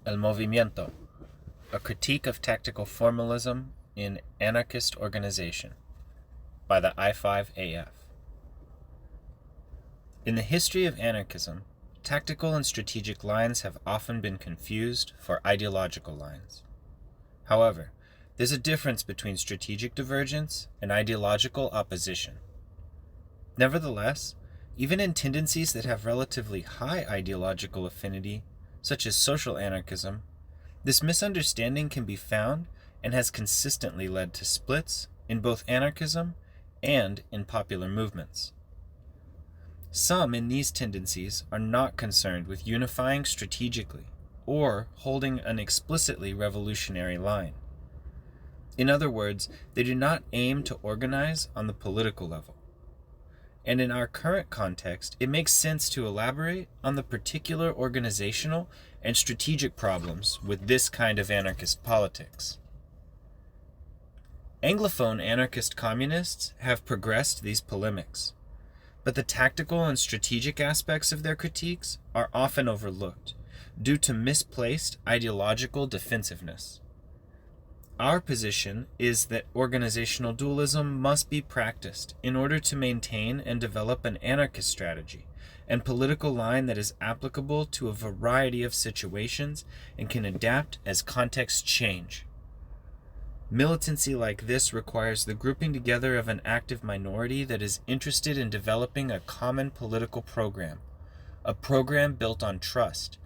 El Movimiento, a critique of tactical formalism in anarchist organization, by the I5AF. In the history of anarchism, tactical and strategic lines have often been confused for ideological lines. However, there's a difference between strategic divergence and ideological opposition. Nevertheless, even in tendencies that have relatively high ideological affinity, such as social anarchism, this misunderstanding can be found and has consistently led to splits in both anarchism and in popular movements. Some in these tendencies are not concerned with unifying strategically or holding an explicitly revolutionary line. In other words, they do not aim to organize on the political level. And in our current context, it makes sense to elaborate on the particular organizational and strategic problems with this kind of anarchist politics. Anglophone anarchist communists have progressed these polemics, but the tactical and strategic aspects of their critiques are often overlooked due to misplaced ideological defensiveness. Our position is that organizational dualism must be practiced in order to maintain and develop an anarchist strategy and political line that is applicable to a variety of situations and can adapt as contexts change. Militancy like this requires the grouping together of an active minority that is interested in developing a common political program, a program built on trust,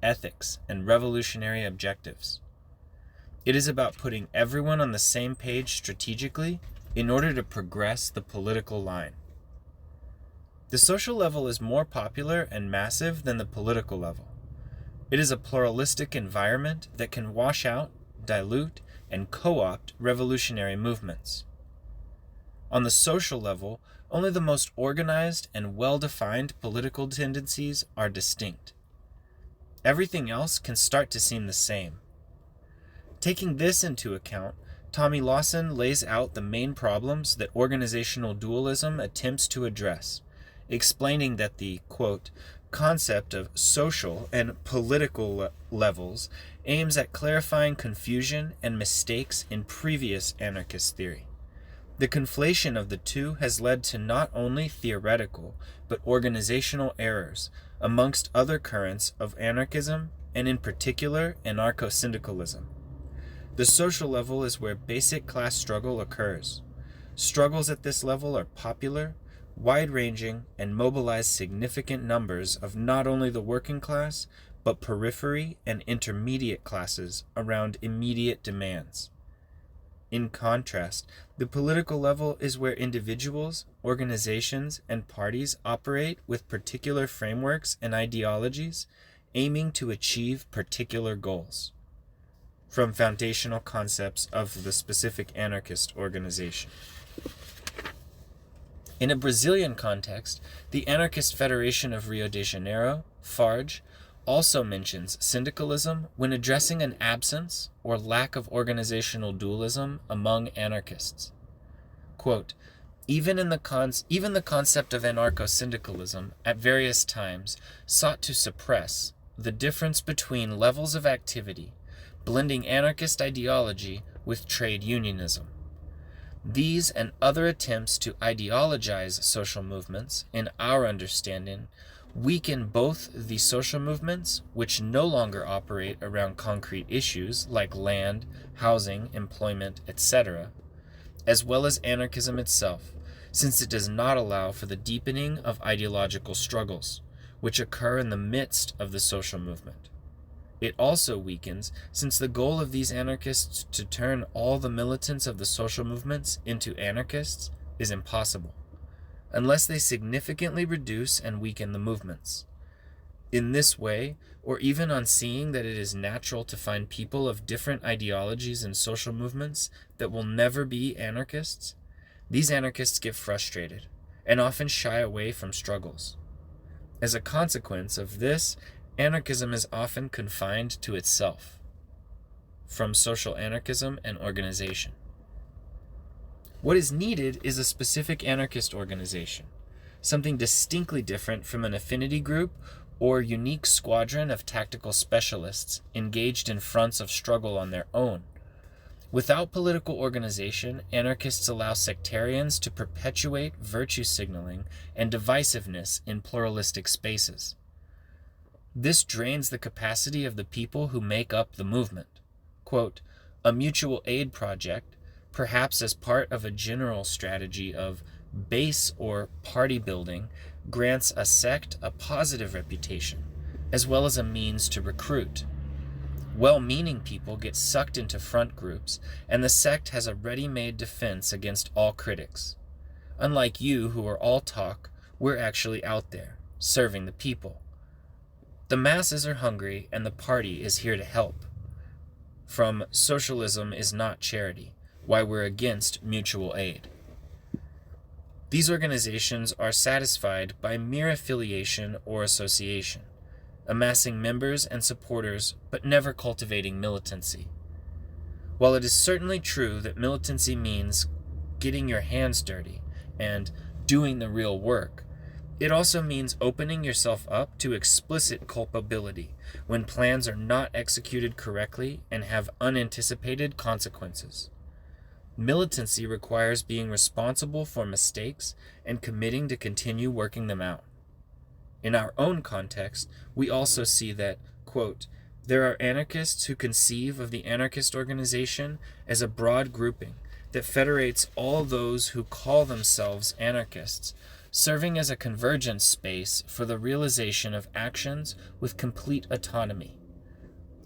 ethics, and revolutionary objectives. It is about putting everyone on the same page strategically in order to progress the political line. The social level is more popular and massive than the political level. It is a pluralistic environment that can wash out, dilute, and co-opt revolutionary movements. On the social level, only the most organized and well-defined political tendencies are distinct. Everything else can start to seem the same. Taking this into account, Tommy Lawson lays out the main problems that organizational dualism attempts to address, explaining that the, quote, concept of social and political levels aims at clarifying confusion and mistakes in previous anarchist theory. The conflation of the two has led to not only theoretical, but organizational errors amongst other currents of anarchism, and in particular anarcho-syndicalism. The social level is where basic class struggle occurs. Struggles at this level are popular, wide-ranging, and mobilize significant numbers of not only the working class, but periphery and intermediate classes around immediate demands. In contrast, the political level is where individuals, organizations, and parties operate with particular frameworks and ideologies, aiming to achieve particular goals. From foundational concepts of the specific anarchist organization. In a Brazilian context, the Anarchist Federation of Rio de Janeiro, FARJ, also mentions syndicalism when addressing an absence or lack of organizational dualism among anarchists. Quote, even the concept of anarcho-syndicalism at various times sought to suppress the difference between levels of activity, blending anarchist ideology with trade unionism. These and other attempts to ideologize social movements, in our understanding, weaken both the social movements, which no longer operate around concrete issues like land, housing, employment, etc., as well as anarchism itself, since it does not allow for the deepening of ideological struggles, which occur in the midst of the social movement. It also weakens, since the goal of these anarchists to turn all the militants of the social movements into anarchists is impossible, unless they significantly reduce and weaken the movements. In this way, or even on seeing that it is natural to find people of different ideologies in social movements that will never be anarchists, these anarchists get frustrated and often shy away from struggles. As a consequence of this, anarchism is often confined to itself, from social anarchism and organization. What is needed is a specific anarchist organization, something distinctly different from an affinity group or unique squadron of tactical specialists engaged in fronts of struggle on their own. Without political organization, anarchists allow sectarians to perpetuate virtue signaling and divisiveness in pluralistic spaces. This drains the capacity of the people who make up the movement. Quote, a mutual aid project, perhaps as part of a general strategy of base or party building, grants a sect a positive reputation, as well as a means to recruit. Well-meaning people get sucked into front groups, and the sect has a ready-made defense against all critics. Unlike you, who are all talk, we're actually out there, serving the people. The masses are hungry, and the party is here to help. From Socialism is Not Charity, Why We're Against Mutual Aid. These organizations are satisfied by mere affiliation or association, amassing members and supporters, but never cultivating militancy. While it is certainly true that militancy means getting your hands dirty and doing the real work, it also means opening yourself up to explicit culpability when plans are not executed correctly and have unanticipated consequences. Militancy requires being responsible for mistakes and committing to continue working them out. In our own context, we also see that, quote, there are anarchists who conceive of the anarchist organization as a broad grouping that federates all those who call themselves anarchists, serving as a convergence space for the realization of actions with complete autonomy.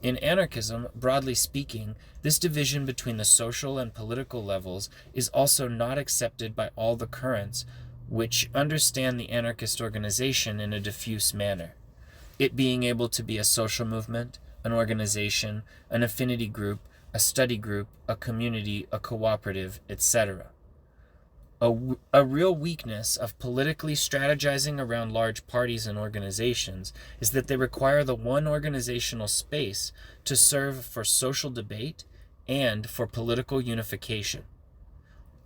In anarchism, broadly speaking, this division between the social and political levels is also not accepted by all the currents which understand the anarchist organization in a diffuse manner, it being able to be a social movement, an organization, an affinity group, a study group, a community, a cooperative, etc. A real weakness of politically strategizing around large parties and organizations is that they require the one organizational space to serve for social debate and for political unification.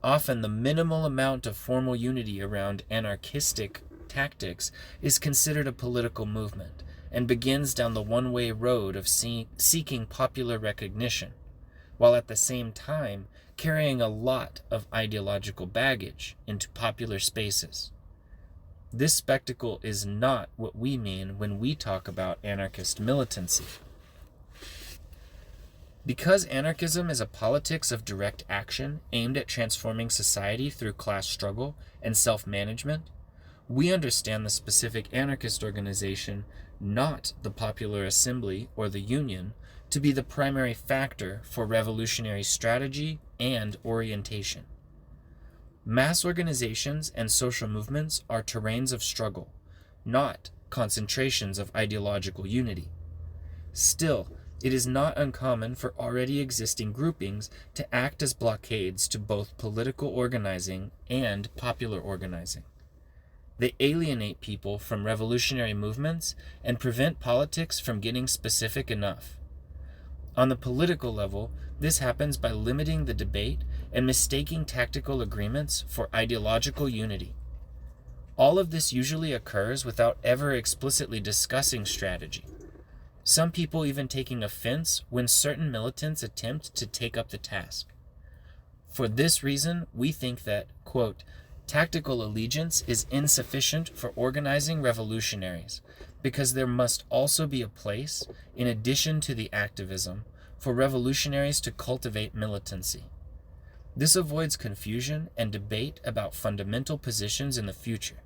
Often the minimal amount of formal unity around anarchistic tactics is considered a political movement and begins down the one-way road of seeking popular recognition, while at the same time carrying a lot of ideological baggage into popular spaces. This spectacle is not what we mean when we talk about anarchist militancy. Because anarchism is a politics of direct action aimed at transforming society through class struggle and self-management, we understand the specific anarchist organization, not the popular assembly or the union, to be the primary factor for revolutionary strategy and orientation. Mass organizations and social movements are terrains of struggle, not concentrations of ideological unity. Still, it is not uncommon for already existing groupings to act as blockades to both political organizing and popular organizing. They alienate people from revolutionary movements and prevent politics from getting specific enough. On the political level, this happens by limiting the debate and mistaking tactical agreements for ideological unity. All of this usually occurs without ever explicitly discussing strategy. Some people even taking offense when certain militants attempt to take up the task. For this reason, we think that, quote, tactical allegiance is insufficient for organizing revolutionaries, because there must also be a place, in addition to the activism, for revolutionaries to cultivate militancy. This avoids confusion and debate about fundamental positions in the future,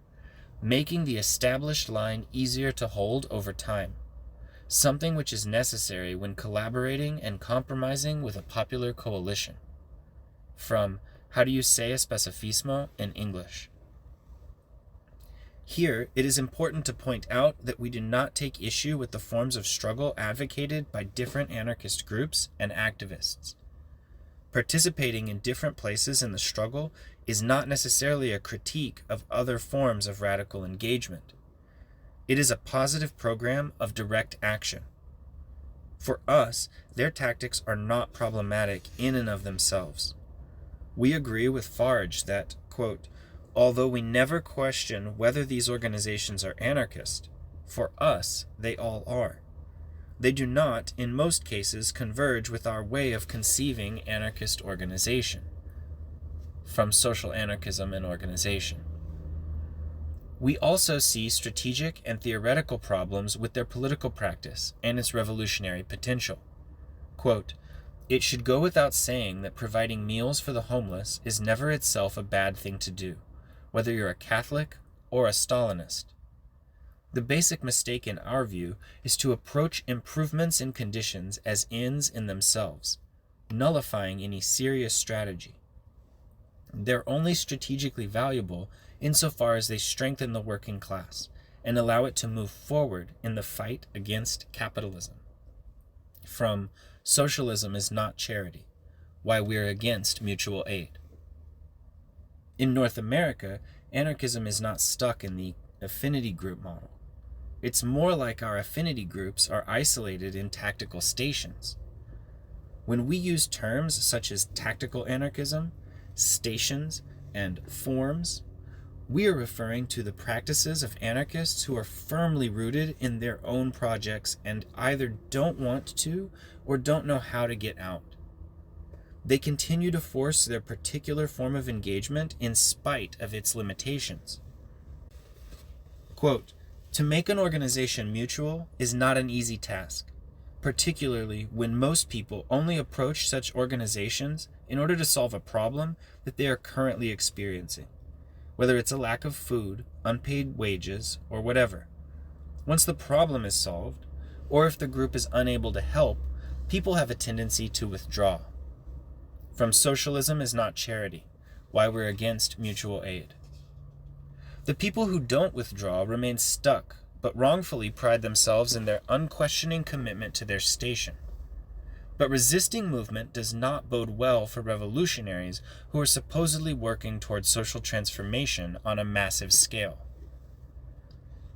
making the established line easier to hold over time, something which is necessary when collaborating and compromising with a popular coalition. From How Do You Say a Specifismo in English. Here, it is important to point out that we do not take issue with the forms of struggle advocated by different anarchist groups and activists. Participating in different places in the struggle is not necessarily a critique of other forms of radical engagement. It is a positive program of direct action. For us, their tactics are not problematic in and of themselves. We agree with Farage that, quote, although we never question whether these organizations are anarchist, For us, they all are. They do not, in most cases, converge with our way of conceiving anarchist organization. From Social Anarchism and Organization. We also see strategic and theoretical problems with their political practice and its revolutionary potential. Quote, "It should go without saying that providing meals for the homeless is never itself a bad thing to do, whether you're a Catholic or a Stalinist. The basic mistake in our view is to approach improvements in conditions as ends in themselves, nullifying any serious strategy. They're only strategically valuable insofar as they strengthen the working class and allow it to move forward in the fight against capitalism." From Socialism is Not Charity, Why We're Against Mutual Aid. In North America, anarchism is not stuck in the affinity group model. It's more like our affinity groups are isolated in tactical stations. When we use terms such as tactical anarchism, stations, and forms, we are referring to the practices of anarchists who are firmly rooted in their own projects and either don't want to or don't know how to get out. They continue to force their particular form of engagement in spite of its limitations. Quote, "To make an organization mutual is not an easy task, particularly when most people only approach such organizations in order to solve a problem that they are currently experiencing, whether it's a lack of food, unpaid wages, or whatever. Once the problem is solved, or if the group is unable to help, people have a tendency to withdraw." From Socialism is Not Charity, Why We're Against Mutual Aid. The people who don't withdraw remain stuck, but wrongfully pride themselves in their unquestioning commitment to their station. But resisting movement does not bode well for revolutionaries who are supposedly working towards social transformation on a massive scale.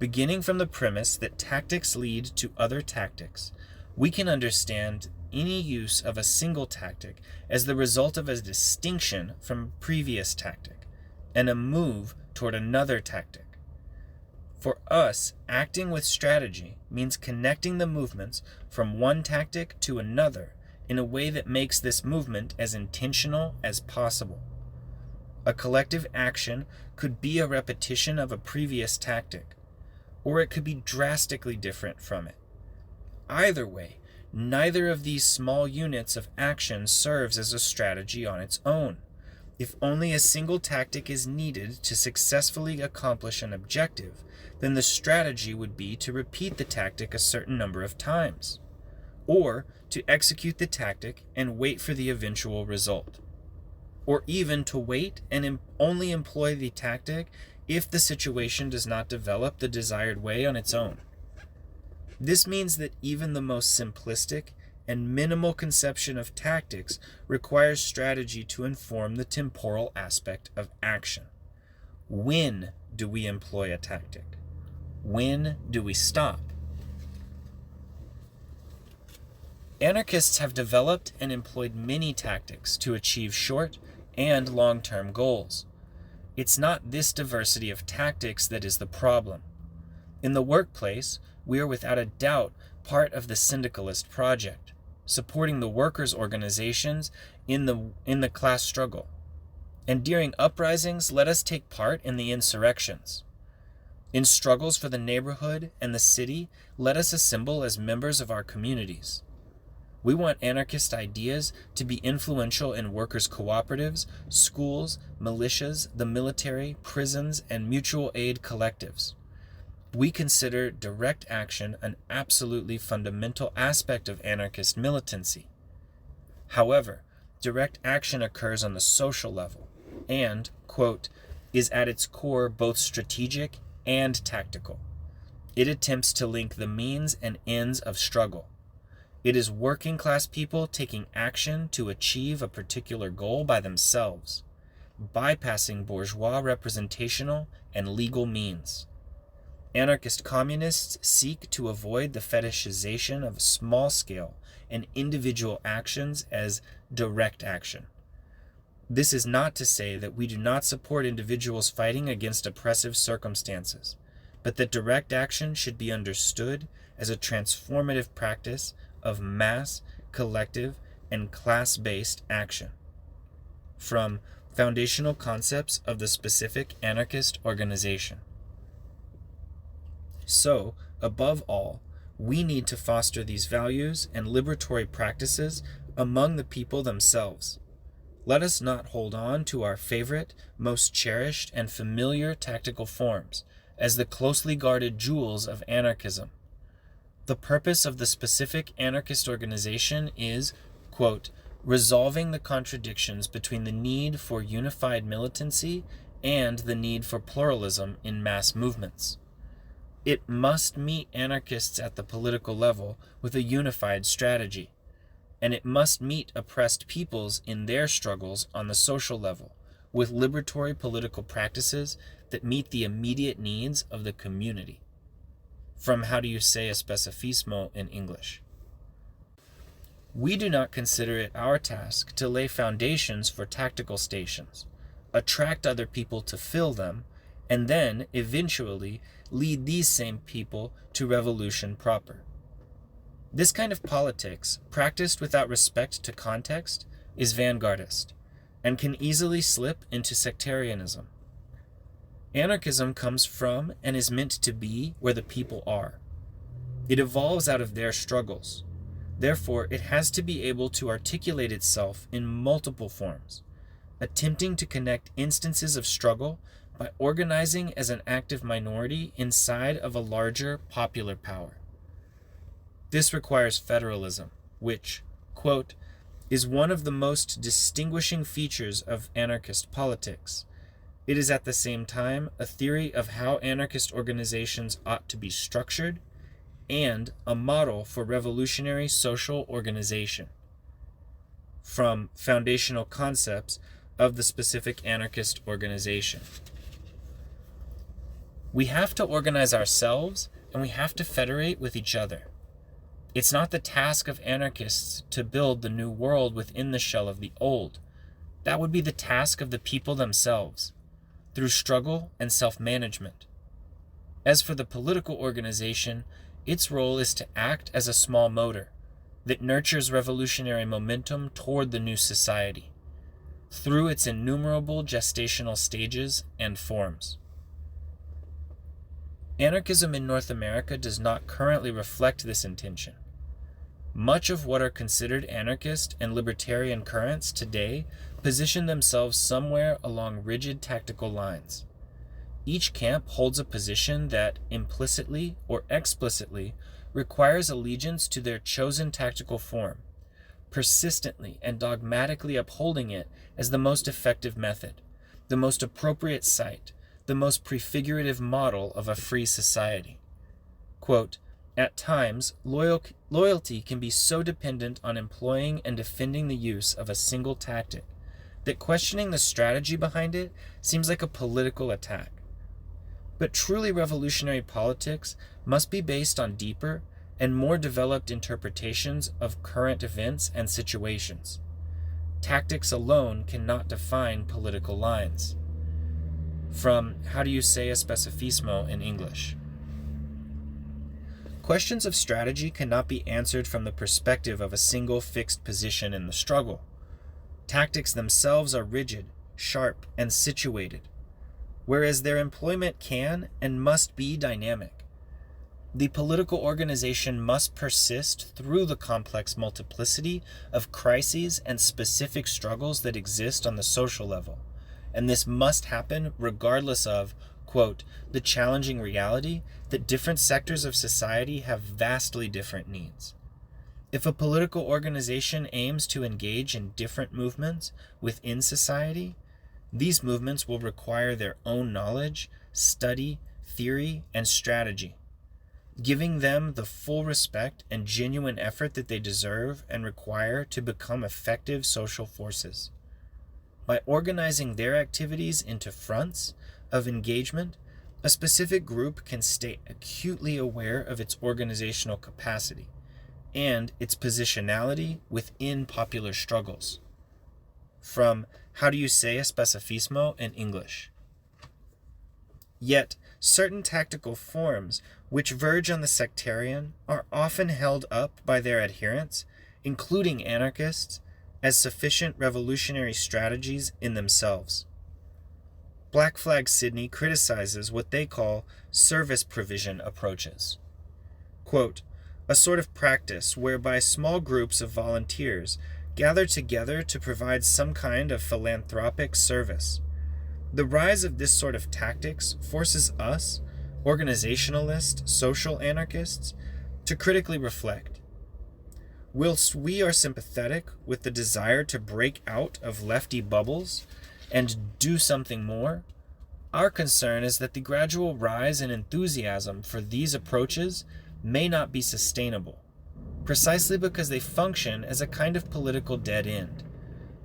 Beginning from the premise that tactics lead to other tactics, we can understand any use of a single tactic as the result of a distinction from a previous tactic and a move toward another tactic. For us, acting with strategy means connecting the movements from one tactic to another in a way that makes this movement as intentional as possible. A collective action could be a repetition of a previous tactic, or it could be drastically different from it. Either way, neither of these small units of action serves as a strategy on its own. If only a single tactic is needed to successfully accomplish an objective, then the strategy would be to repeat the tactic a certain number of times, or to execute the tactic and wait for the eventual result, or even to wait and only employ the tactic if the situation does not develop the desired way on its own. This means that even the most simplistic and minimal conception of tactics requires strategy to inform the temporal aspect of action. When do we employ a tactic? When do we stop? Anarchists have developed and employed many tactics to achieve short and long-term goals. It's not this diversity of tactics that is the problem. In the workplace, we are without a doubt part of the syndicalist project, supporting the workers' organizations in the class struggle. And during uprisings, let us take part in the insurrections. In struggles for the neighborhood and the city, let us assemble as members of our communities. We want anarchist ideas to be influential in workers' cooperatives, schools, militias, the military, prisons, and mutual aid collectives. We consider direct action an absolutely fundamental aspect of anarchist militancy. However, direct action occurs on the social level and, quote, is at its core both strategic and tactical. It attempts to link the means and ends of struggle. It is working class people taking action to achieve a particular goal by themselves, bypassing bourgeois representational and legal means. Anarchist communists seek to avoid the fetishization of small-scale and individual actions as direct action. This is not to say that we do not support individuals fighting against oppressive circumstances, but that direct action should be understood as a transformative practice of mass, collective, and class-based action. From Foundational Concepts of the Specific Anarchist Organization. So, above all, we need to foster these values and liberatory practices among the people themselves. Let us not hold on to our favorite, most cherished, and familiar tactical forms as the closely guarded jewels of anarchism. The purpose of the specific anarchist organization is, quote, resolving the contradictions between the need for unified militancy and the need for pluralism in mass movements. It must meet anarchists at the political level with a unified strategy, and it must meet oppressed peoples in their struggles on the social level with liberatory political practices that meet the immediate needs of the community. From How Do You Say a Specifismo in English. We do not consider it our task to lay foundations for tactical stations, attract other people to fill them, and then, eventually, lead these same people to revolution proper. This kind of politics, practiced without respect to context, is vanguardist, and can easily slip into sectarianism. Anarchism comes from and is meant to be where the people are. It evolves out of their struggles. Therefore, it has to be able to articulate itself in multiple forms, attempting to connect instances of struggle by organizing as an active minority inside of a larger popular power. This requires federalism, which, quote, is one of the most distinguishing features of anarchist politics. It is at the same time a theory of how anarchist organizations ought to be structured and a model for revolutionary social organization. From Foundational Concepts of the Specific Anarchist Organization. We have to organize ourselves and we have to federate with each other. It's not the task of anarchists to build the new world within the shell of the old. That would be the task of the people themselves, through struggle and self-management. As for the political organization, its role is to act as a small motor that nurtures revolutionary momentum toward the new society, through its innumerable gestational stages and forms. Anarchism in North America does not currently reflect this intention. Much of what are considered anarchist and libertarian currents today position themselves somewhere along rigid tactical lines. Each camp holds a position that, implicitly or explicitly, requires allegiance to their chosen tactical form, persistently and dogmatically upholding it as the most effective method, the most appropriate site, the most prefigurative model of a free society. Quote, at times, loyalty can be so dependent on employing and defending the use of a single tactic that questioning the strategy behind it seems like a political attack. But truly revolutionary politics must be based on deeper and more developed interpretations of current events and situations. Tactics alone cannot define political lines. From How Do You Say a Specifismo in English. Questions of strategy cannot be answered from the perspective of a single fixed position in the struggle. Tactics themselves are rigid, sharp, and situated, whereas their employment can and must be dynamic. The political organization must persist through the complex multiplicity of crises and specific struggles that exist on the social level, and this must happen regardless of, quote, the challenging reality that different sectors of society have vastly different needs. If a political organization aims to engage in different movements within society, these movements will require their own knowledge, study, theory, and strategy, giving them the full respect and genuine effort that they deserve and require to become effective social forces. By organizing their activities into fronts of engagement, a specific group can stay acutely aware of its organizational capacity and its positionality within popular struggles. From How Do You Say a Specifismo in English. Yet, certain tactical forms which verge on the sectarian are often held up by their adherents, including anarchists, as sufficient revolutionary strategies in themselves. Black Flag Sydney criticizes what they call service provision approaches. Quote, a sort of practice whereby small groups of volunteers gather together to provide some kind of philanthropic service. The rise of this sort of tactics forces us, organizationalist social anarchists, to critically reflect. Whilst we are sympathetic with the desire to break out of lefty bubbles and do something more, our concern is that the gradual rise in enthusiasm for these approaches may not be sustainable, precisely because they function as a kind of political dead end,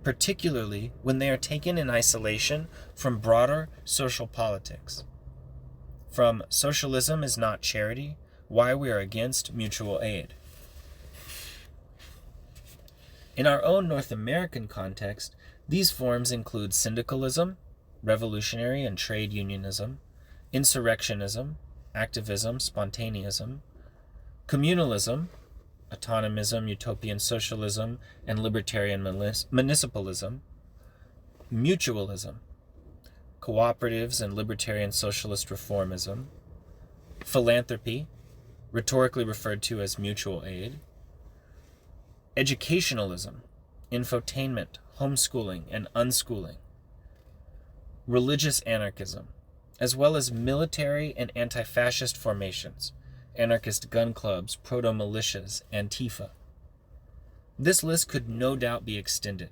particularly when they are taken in isolation from broader social politics. From Socialism is Not Charity, Why We Are Against Mutual Aid. In our own North American context, these forms include syndicalism, revolutionary and trade unionism, insurrectionism, activism, spontaneism, communalism, autonomism, utopian socialism, and libertarian municipalism, mutualism, cooperatives and libertarian socialist reformism, philanthropy, rhetorically referred to as mutual aid, educationalism, infotainment, homeschooling, and unschooling, religious anarchism, as well as military and anti-fascist formations, anarchist gun clubs, proto-militias, Antifa. This list could no doubt be extended,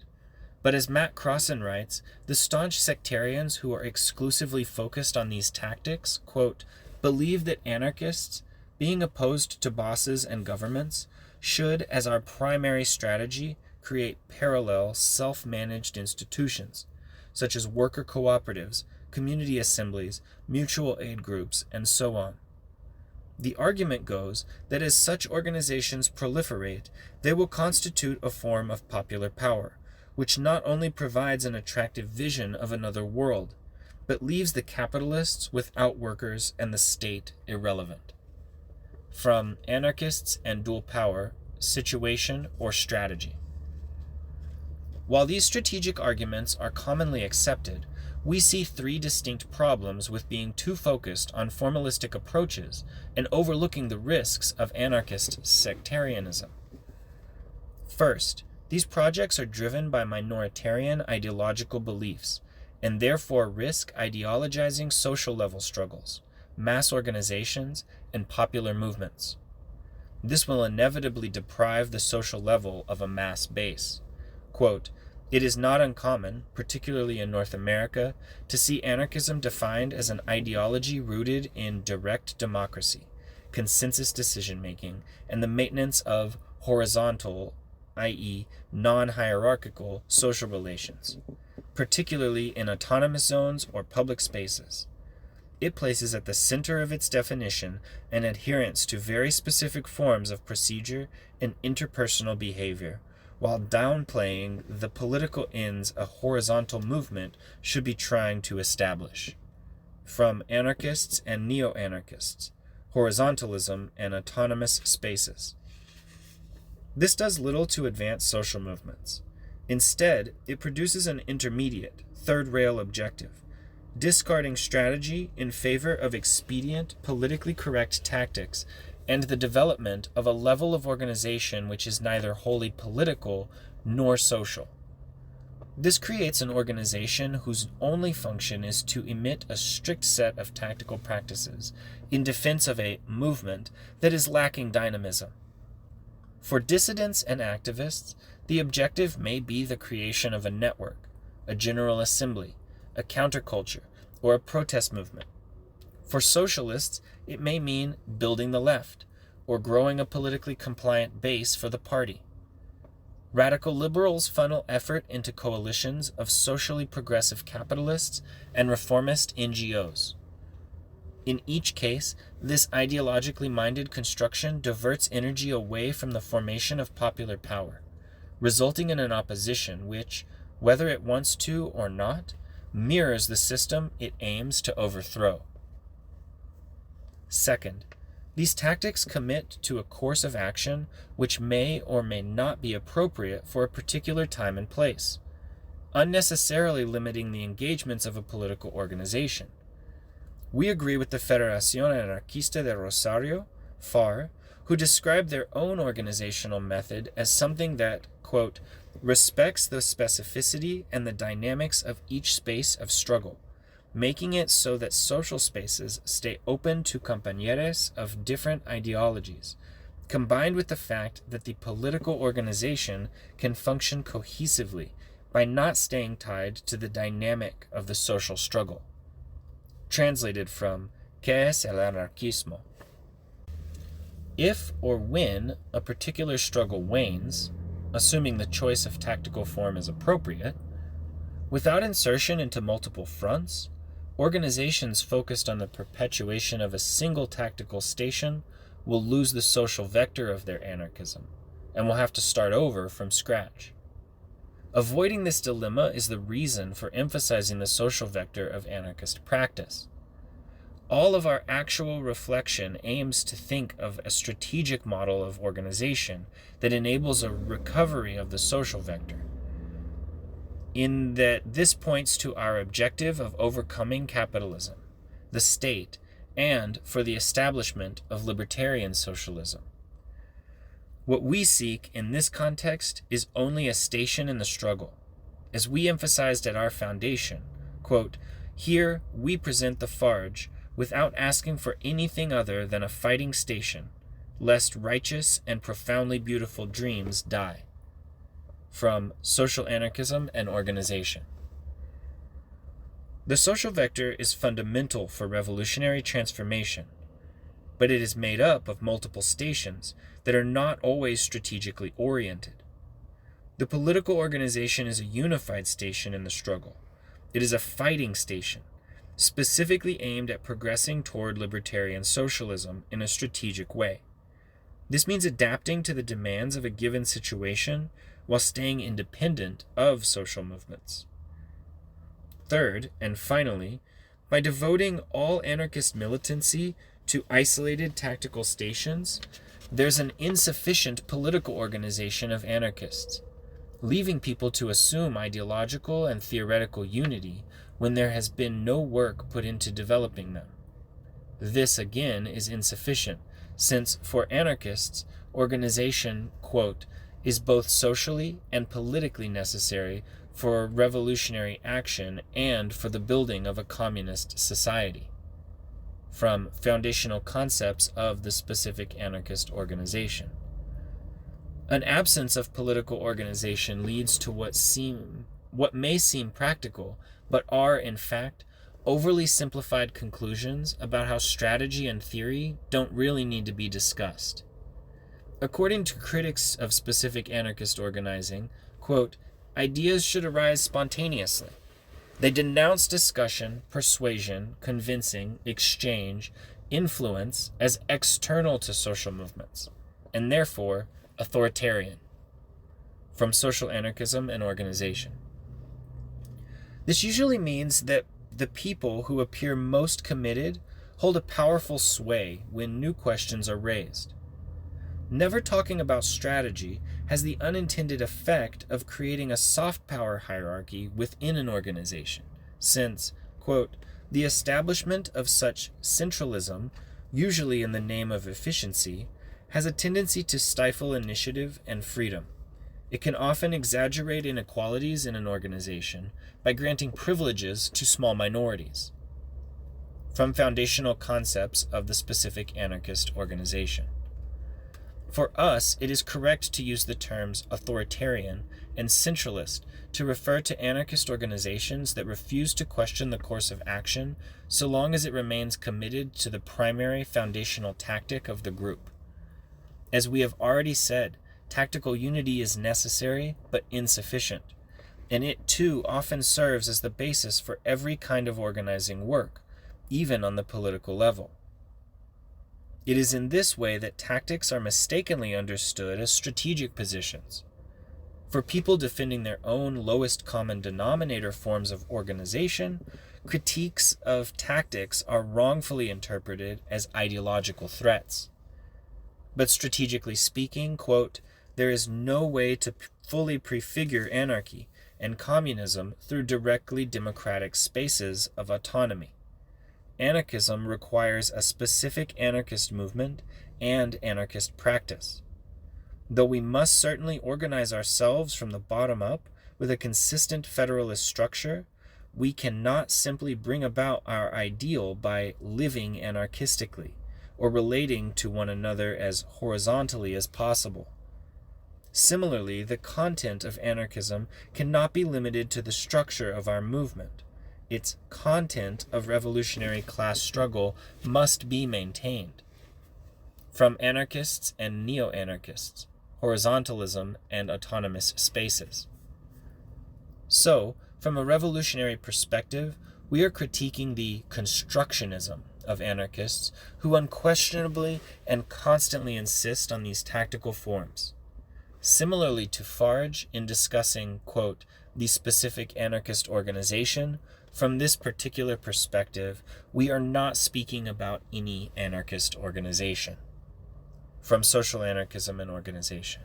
but as Matt Crossan writes, the staunch sectarians who are exclusively focused on these tactics, quote, believe that anarchists, being opposed to bosses and governments, should, as our primary strategy, create parallel, self-managed institutions, such as worker cooperatives, community assemblies, mutual aid groups, and so on. The argument goes that as such organizations proliferate, they will constitute a form of popular power, which not only provides an attractive vision of another world, but leaves the capitalists without workers and the state irrelevant. From Anarchists and Dual Power, Situation or Strategy. While these strategic arguments are commonly accepted, we see three distinct problems with being too focused on formalistic approaches and overlooking the risks of anarchist sectarianism. First, these projects are driven by minoritarian ideological beliefs, and therefore risk ideologizing social level struggles, mass organizations, and popular movements. This will inevitably deprive the social level of a mass base. Quote, it is not uncommon, particularly in North America, to see anarchism defined as an ideology rooted in direct democracy, consensus decision-making, and the maintenance of horizontal, i.e., non-hierarchical, social relations, particularly in autonomous zones or public spaces. It places at the center of its definition an adherence to very specific forms of procedure and interpersonal behavior, while downplaying the political ends a horizontal movement should be trying to establish. From Anarchists and Neo-Anarchists, Horizontalism and Autonomous Spaces. This does little to advance social movements. Instead, it produces an intermediate, third-rail objective, discarding strategy in favor of expedient, politically correct tactics and the development of a level of organization which is neither wholly political nor social. This creates an organization whose only function is to emit a strict set of tactical practices in defense of a movement that is lacking dynamism. For dissidents and activists, the objective may be the creation of a network, a general assembly, a counterculture, or a protest movement. For socialists, it may mean building the left, or growing a politically compliant base for the party. Radical liberals funnel effort into coalitions of socially progressive capitalists and reformist NGOs. In each case, this ideologically minded construction diverts energy away from the formation of popular power, resulting in an opposition which, whether it wants to or not, mirrors the system it aims to overthrow. Second, these tactics commit to a course of action which may or may not be appropriate for a particular time and place, unnecessarily limiting the engagements of a political organization. We agree with the Federación Anarquista de Rosario, FAR, who described their own organizational method as something that, quote, respects the specificity and the dynamics of each space of struggle, making it so that social spaces stay open to compañeros of different ideologies, combined with the fact that the political organization can function cohesively by not staying tied to the dynamic of the social struggle. Translated from ¿Qué es el anarquismo? If or when a particular struggle wanes, assuming the choice of tactical form is appropriate, without insertion into multiple fronts, organizations focused on the perpetuation of a single tactical station will lose the social vector of their anarchism and will have to start over from scratch. Avoiding this dilemma is the reason for emphasizing the social vector of anarchist practice. All of our actual reflection aims to think of a strategic model of organization that enables a recovery of the social vector, in that this points to our objective of overcoming capitalism, the state, and for the establishment of libertarian socialism. What we seek in this context is only a station in the struggle. As we emphasized at our foundation, quote, here we present the Farge without asking for anything other than a fighting station, lest righteous and profoundly beautiful dreams die. From Social Anarchism and Organization. The social vector is fundamental for revolutionary transformation, but it is made up of multiple stations that are not always strategically oriented. The political organization is a unified station in the struggle. It is a fighting station, specifically aimed at progressing toward libertarian socialism in a strategic way. This means adapting to the demands of a given situation while staying independent of social movements. Third, and finally, by devoting all anarchist militancy to isolated tactical stations, there's an insufficient political organization of anarchists, leaving people to assume ideological and theoretical unity when there has been no work put into developing them. This, again, is insufficient, since for anarchists, organization, quote, is both socially and politically necessary for revolutionary action and for the building of a communist society. From Foundational Concepts of the Specific Anarchist Organization. An absence of political organization leads to what may seem practical, but are, in fact, overly simplified conclusions about how strategy and theory don't really need to be discussed. According to critics of specific anarchist organizing, quote, ideas should arise spontaneously. They denounce discussion, persuasion, convincing, exchange, influence as external to social movements, and therefore authoritarian. From Social Anarchism and Organization. This usually means that the people who appear most committed hold a powerful sway when new questions are raised. Never talking about strategy has the unintended effect of creating a soft power hierarchy within an organization, since, quote, the establishment of such centralism, usually in the name of efficiency, has a tendency to stifle initiative and freedom. It can often exaggerate inequalities in an organization by granting privileges to small minorities. From Foundational Concepts of the Specific Anarchist Organization. For us, it is correct to use the terms authoritarian and centralist to refer to anarchist organizations that refuse to question the course of action so long as it remains committed to the primary foundational tactic of the group. As we have already said, tactical unity is necessary but insufficient, and it too often serves as the basis for every kind of organizing work, even on the political level. It is in this way that tactics are mistakenly understood as strategic positions. For people defending their own lowest common denominator forms of organization, critiques of tactics are wrongfully interpreted as ideological threats. But strategically speaking, quote, there is no way to fully prefigure anarchy and communism through directly democratic spaces of autonomy. Anarchism requires a specific anarchist movement and anarchist practice. Though we must certainly organize ourselves from the bottom up with a consistent federalist structure, we cannot simply bring about our ideal by living anarchistically or relating to one another as horizontally as possible. Similarly, the content of anarchism cannot be limited to the structure of our movement. Its content of revolutionary class struggle must be maintained. From anarchists and neo-anarchists, horizontalism and autonomous spaces. So, from a revolutionary perspective, we are critiquing the constructionism of anarchists who unquestionably and constantly insist on these tactical forms. Similarly to Farge in discussing, quote, the specific anarchist organization, from this particular perspective, we are not speaking about any anarchist organization. From Social Anarchism and Organization.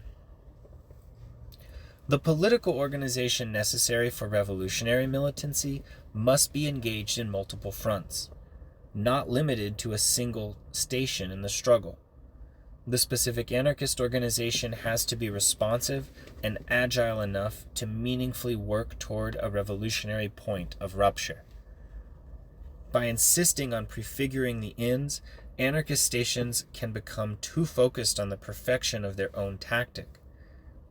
The political organization necessary for revolutionary militancy must be engaged in multiple fronts, not limited to a single station in the struggle. The specific anarchist organization has to be responsive and agile enough to meaningfully work toward a revolutionary point of rupture. By insisting on prefiguring the ends, anarchist stations can become too focused on the perfection of their own tactic,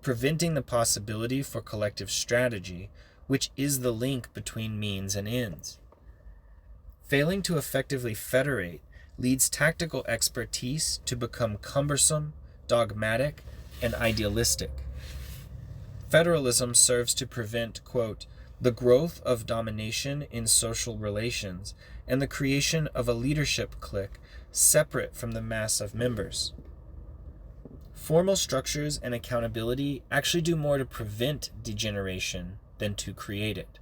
preventing the possibility for collective strategy, which is the link between means and ends. Failing to effectively federate leads tactical expertise to become cumbersome, dogmatic, and idealistic. Federalism serves to prevent, quote, the growth of domination in social relations and the creation of a leadership clique separate from the mass of members. Formal structures and accountability actually do more to prevent degeneration than to create it.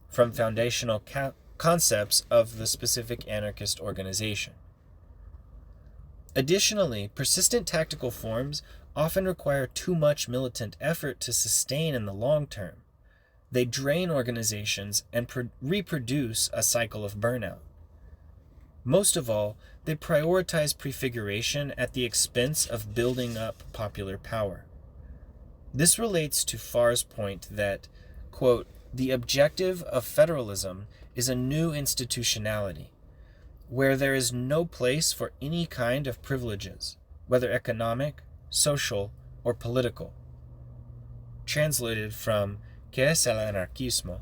From foundational concepts of the specific anarchist organization. Additionally, persistent tactical forms often require too much militant effort to sustain in the long term. They drain organizations and reproduce a cycle of burnout. Most of all, they prioritize prefiguration at the expense of building up popular power. This relates to Farr's point that, quote, the objective of federalism is a new institutionality, where there is no place for any kind of privileges, whether economic, social, or political. Translated from ¿Qué es el anarquismo?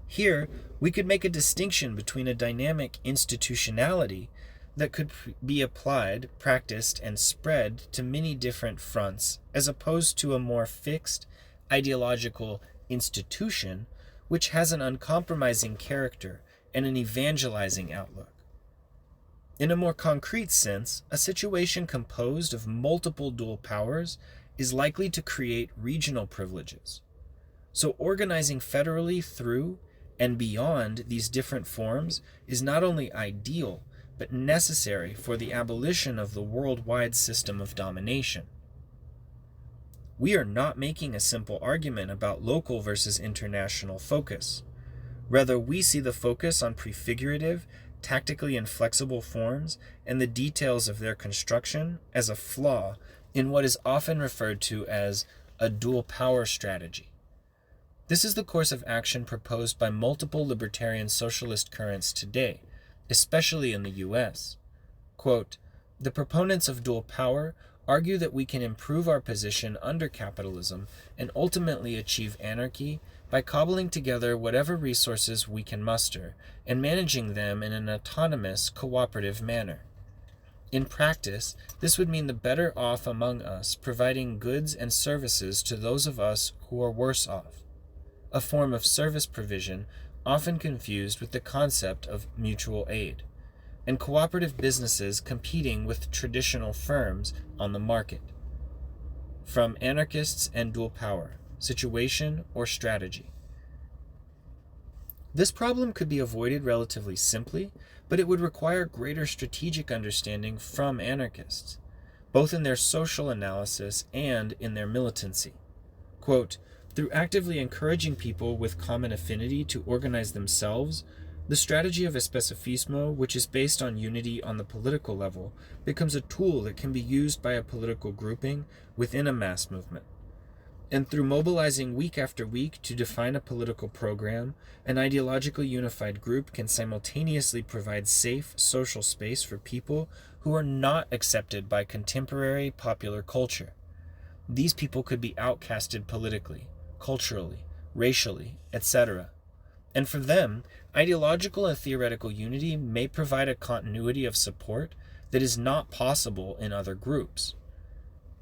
Here, we could make a distinction between a dynamic institutionality that could be applied, practiced, and spread to many different fronts, as opposed to a more fixed, ideological institution which has an uncompromising character and an evangelizing outlook. In a more concrete sense, a situation composed of multiple dual powers is likely to create regional privileges. So organizing federally through and beyond these different forms is not only ideal, but necessary for the abolition of the worldwide system of domination. We are not making a simple argument about local versus international focus. Rather, we see the focus on prefigurative, tactically inflexible forms and the details of their construction as a flaw in what is often referred to as a dual power strategy. This is the course of action proposed by multiple libertarian socialist currents today, especially in the US. Quote, the proponents of dual power argue that we can improve our position under capitalism and ultimately achieve anarchy by cobbling together whatever resources we can muster and managing them in an autonomous, cooperative manner. In practice, this would mean the better off among us providing goods and services to those of us who are worse off, a form of service provision often confused with the concept of mutual aid, and cooperative businesses competing with traditional firms on the market. From Anarchists and Dual Power, Situation or Strategy. This problem could be avoided relatively simply, but it would require greater strategic understanding from anarchists, both in their social analysis and in their militancy. Quote, through actively encouraging people with common affinity to organize themselves, the strategy of especificismo, which is based on unity on the political level, becomes a tool that can be used by a political grouping within a mass movement. And through mobilizing week after week to define a political program, an ideologically unified group can simultaneously provide safe social space for people who are not accepted by contemporary popular culture. These people could be outcasted politically, culturally, racially, etc. And for them, ideological and theoretical unity may provide a continuity of support that is not possible in other groups.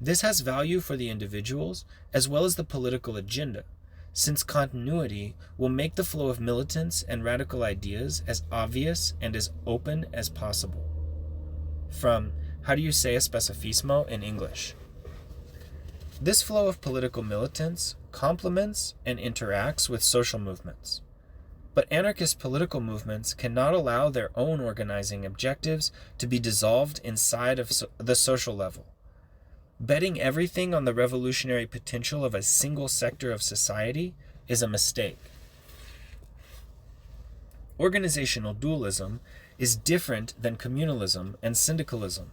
This has value for the individuals as well as the political agenda, since continuity will make the flow of militants and radical ideas as obvious and as open as possible. From How Do You Say Especificismo in English? This flow of political militants complements and interacts with social movements. But anarchist political movements cannot allow their own organizing objectives to be dissolved inside of the social level. Betting everything on the revolutionary potential of a single sector of society is a mistake. Organizational dualism is different than communalism and syndicalism,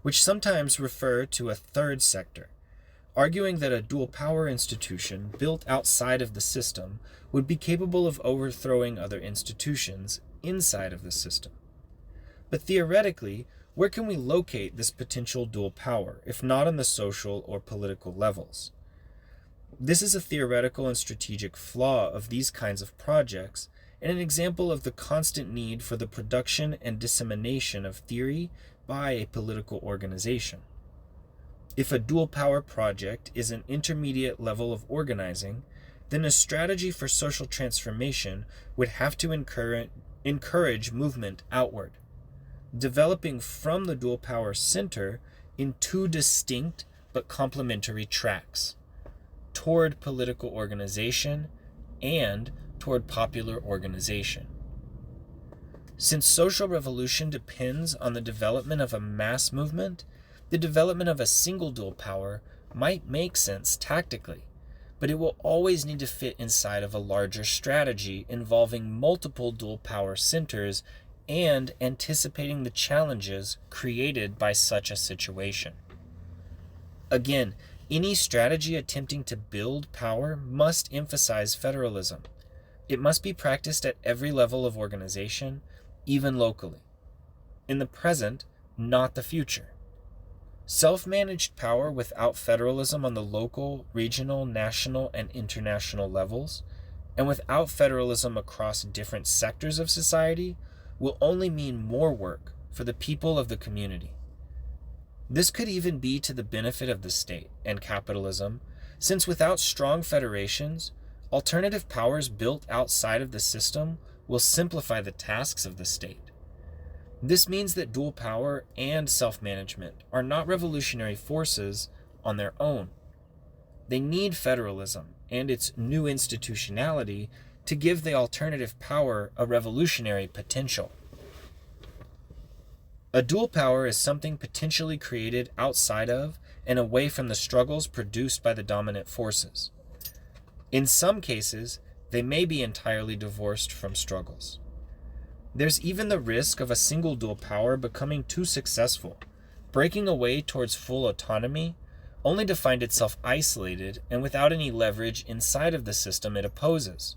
which sometimes refer to a third sector, arguing that a dual power institution built outside of the system would be capable of overthrowing other institutions inside of the system. But theoretically, where can we locate this potential dual power, if not on the social or political levels? This is a theoretical and strategic flaw of these kinds of projects, and an example of the constant need for the production and dissemination of theory by a political organization. If a dual power project is an intermediate level of organizing, then a strategy for social transformation would have to encourage movement outward, developing from the dual power center in two distinct but complementary tracks, toward political organization and toward popular organization. Since social revolution depends on the development of a mass movement, the development of a single dual power might make sense tactically, but it will always need to fit inside of a larger strategy involving multiple dual power centers and anticipating the challenges created by such a situation. Again, any strategy attempting to build power must emphasize federalism. It must be practiced at every level of organization, even locally. In the present, not the future. Self-managed power without federalism on the local, regional, national, and international levels, and without federalism across different sectors of society, will only mean more work for the people of the community. This could even be to the benefit of the state and capitalism, since without strong federations, alternative powers built outside of the system will simplify the tasks of the state. This means that dual power and self-management are not revolutionary forces on their own. They need federalism and its new institutionality to give the alternative power a revolutionary potential. A dual power is something potentially created outside of and away from the struggles produced by the dominant forces. In some cases, they may be entirely divorced from struggles. There's even the risk of a single dual power becoming too successful, breaking away towards full autonomy, only to find itself isolated and without any leverage inside of the system it opposes.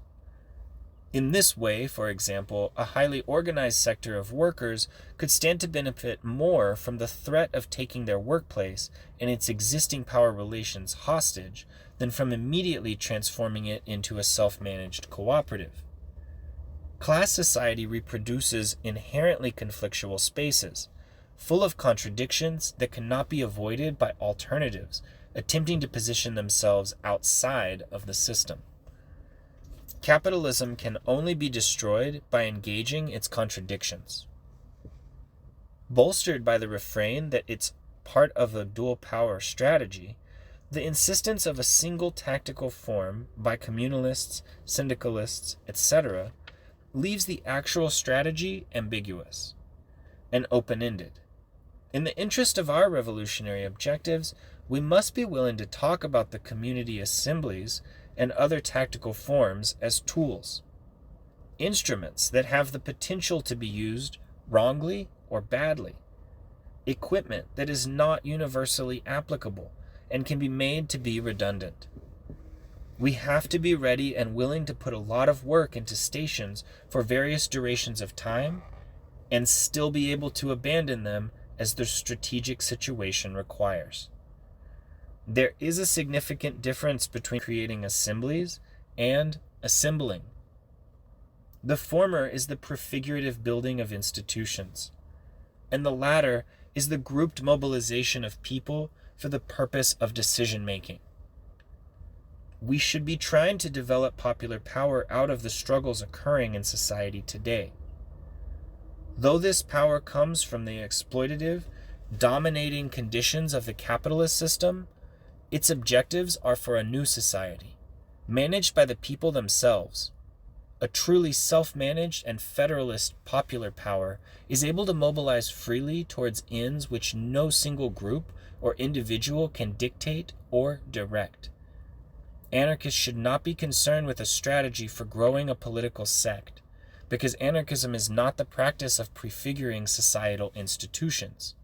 In this way, for example, a highly organized sector of workers could stand to benefit more from the threat of taking their workplace and its existing power relations hostage than from immediately transforming it into a self-managed cooperative. Class society reproduces inherently conflictual spaces, full of contradictions that cannot be avoided by alternatives attempting to position themselves outside of the system. Capitalism can only be destroyed by engaging its contradictions. Bolstered by the refrain that it's part of a dual power strategy, the insistence of a single tactical form by communalists, syndicalists, etc., leaves the actual strategy ambiguous and open-ended. In the interest of our revolutionary objectives, we must be willing to talk about the community assemblies and other tactical forms as tools, instruments that have the potential to be used wrongly or badly, equipment that is not universally applicable and can be made to be redundant. We have to be ready and willing to put a lot of work into stations for various durations of time and still be able to abandon them as the strategic situation requires. There is a significant difference between creating assemblies and assembling. The former is the prefigurative building of institutions, and the latter is the grouped mobilization of people for the purpose of decision-making. We should be trying to develop popular power out of the struggles occurring in society today. Though this power comes from the exploitative, dominating conditions of the capitalist system, its objectives are for a new society, managed by the people themselves. A truly self-managed and federalist popular power is able to mobilize freely towards ends which no single group or individual can dictate or direct. Anarchists should not be concerned with a strategy for growing a political sect, because anarchism is not the practice of prefiguring societal institutions.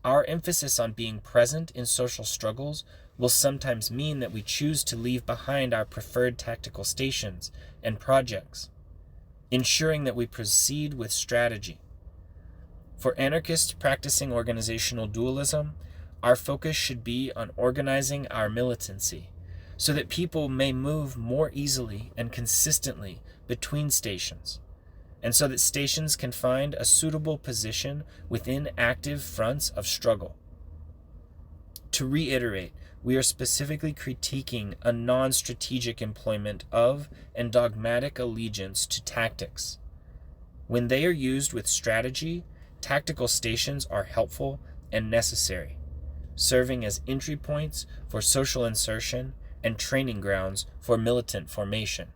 Our emphasis on being present in social struggles will sometimes mean that we choose to leave behind our preferred tactical stations and projects, ensuring that we proceed with strategy. For anarchists practicing organizational dualism, our focus should be on organizing our militancy, so that people may move more easily and consistently between stations, and so that stations can find a suitable position within active fronts of struggle. To reiterate, we are specifically critiquing a non-strategic employment of and dogmatic allegiance to tactics. When they are used with strategy, tactical stations are helpful and necessary, serving as entry points for social insertion and training grounds for militant formation.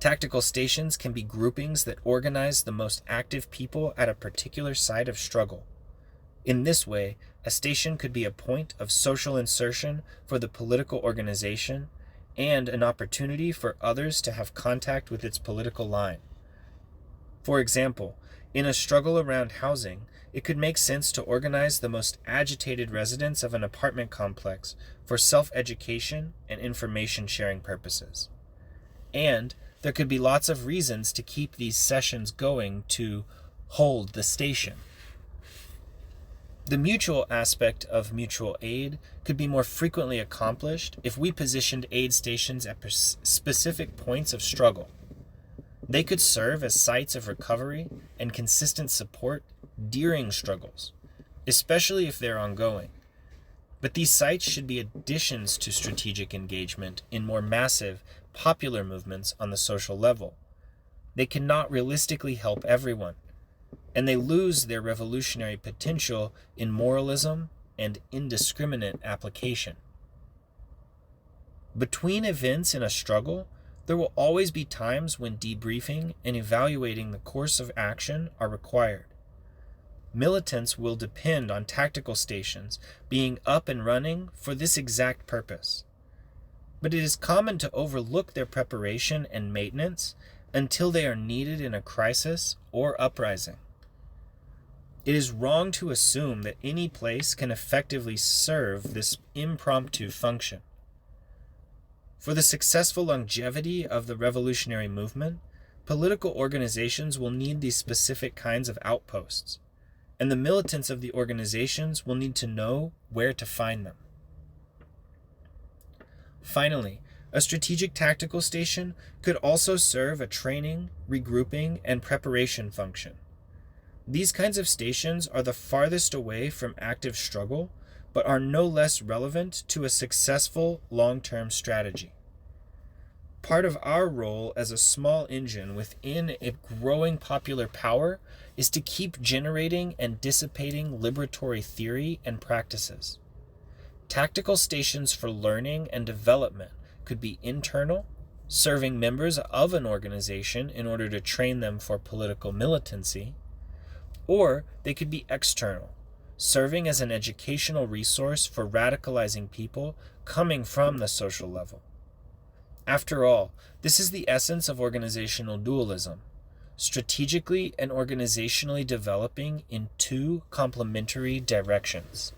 Tactical stations can be groupings that organize the most active people at a particular site of struggle. In this way, a station could be a point of social insertion for the political organization and an opportunity for others to have contact with its political line. For example, in a struggle around housing, it could make sense to organize the most agitated residents of an apartment complex for self-education and information sharing purposes. And there could be lots of reasons to keep these sessions going to hold the station. The mutual aspect of mutual aid could be more frequently accomplished if we positioned aid stations at specific points of struggle. They could serve as sites of recovery and consistent support during struggles, especially if they're ongoing. But these sites should be additions to strategic engagement in more massive, popular movements on the social level. They cannot realistically help everyone, and they lose their revolutionary potential in moralism and indiscriminate application. Between events in a struggle, there will always be times when debriefing and evaluating the course of action are required. Militants will depend on tactical stations being up and running for this exact purpose. But it is common to overlook their preparation and maintenance until they are needed in a crisis or uprising. It is wrong to assume that any place can effectively serve this impromptu function. For the successful longevity of the revolutionary movement, political organizations will need these specific kinds of outposts, and the militants of the organizations will need to know where to find them. Finally, a strategic tactical station could also serve a training, regrouping, and preparation function. These kinds of stations are the farthest away from active struggle, but are no less relevant to a successful long-term strategy. Part of our role as a small engine within a growing popular power is to keep generating and dissipating liberatory theory and practices. Tactical stations for learning and development could be internal, serving members of an organization in order to train them for political militancy, or they could be external, serving as an educational resource for radicalizing people coming from the social level. After all, this is the essence of organizational dualism, strategically and organizationally developing in two complementary directions.